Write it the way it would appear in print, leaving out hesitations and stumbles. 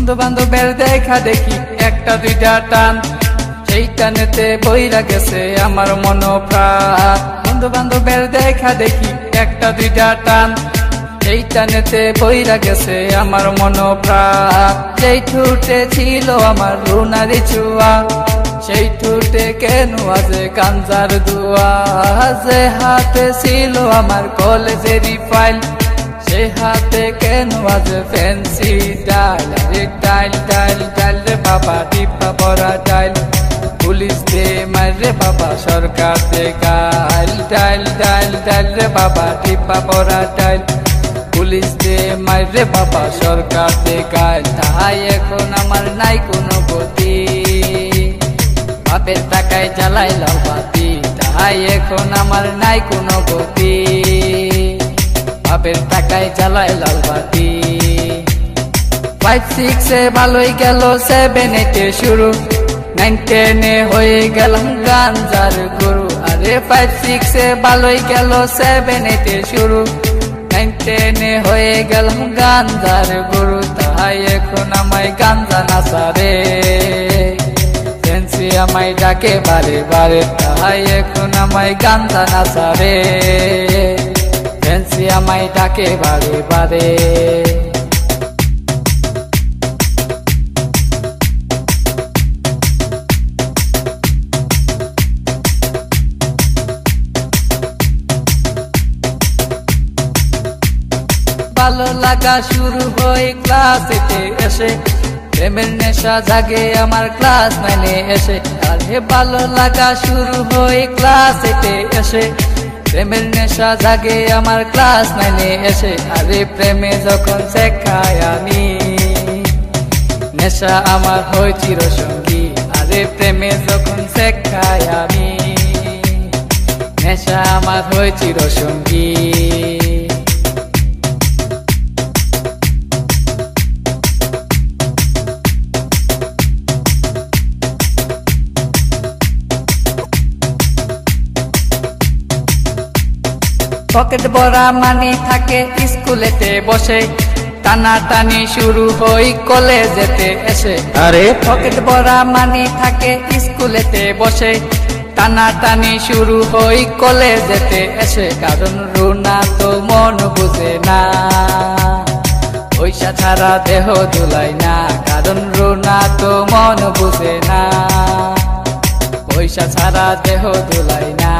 বন্ধু বান্ধবের দেখা দেখি একটা দুইটা টান, সেই টানেতে বইরা গেছে আমার মন প্রাণ। বন্ধু বান্ধবের দেখা দেখি একটা দুইটা টান, সেই টানেতে বইরা গেছে আমার মন প্রাণ। যেই ঠুটে ছিল আমার রুনারি ছোঁয়া, সেই ঠুটে কেন আজ গাঞ্জার দুয়া। যে হাতে ছিল আমার কলেজেরই ফাইল, সে হাতে কেন আজ ফ্যান্সি ডাইল। আরে ডাইল ডাইল ডাইল রে বাবা, টিপা পরা ডাইল। পুলিশ দে মারে বাবা, সরকার দে গাইল। ডাইল ডাইল ডাইল রে বাবা, টিপা পরা ডাইল। পুলিশ দে মারে বাবা, সরকার দে গাইল। তাই এখন আমার নাই কোনো গতি, বাপের টাকায় জ্বালাই লাল বাতি। তাই এখন আমার নাই কোনো গতি, বাপের টাকায় জ্বালাই লাল বাতি। 5-6 এ ভালোই গেল, 7-8 এ শুরু, 9-10 এ হয়ে গেলাম গাঞ্জার গুরু। আরে 5-6 এ ভালোই গেল, 7-8 এ শুরু, 9-10 এ হয়ে গেলাম গাঞ্জার গুরু। তাই এখন আমায় গাঞ্জা নাচারে, ফ্যান্সি আমায় ডাকে বারে বারে। তাই এখন আমায় গাঞ্জা নাচারে, ফ্যান্সি আমায় ডাকে বারে বারে। ভালো লাগা শুরু হয় ক্লাস 8 এ এসে, প্রেমের নেশা জাগে আমার ক্লাস 9 এ এসে। আরে ভালো লাগা শুরু হয় ক্লাস 8 এ এসে, প্রেমের নেশা জাগে আমার ক্লাস 9 এ এসে। আরে প্রেমে যখন শেখায় আমি, নেশা আমার হয় চিরসঙ্গী। আরে প্রেমে যখন শেখায় আমি, নেশা আমার হয় চিরসঙ্গী। পকেট ভরা মানি থাকে স্কুলেতে বসে, টানা টানি শুরু হই কলেজেতে এসে। আরে পকেট ভরা মানি থাকে স্কুলেতে বসে, টানা টানি শুরু হই কলেজেতে এসে। কারণ রুনা তো মন বুঝে না, পয়সা ছাড়া দেহ দুলাই না। কারণ রুনা তো মন বুঝে না, পয়সা ছাড়া দেহ দুলাই না।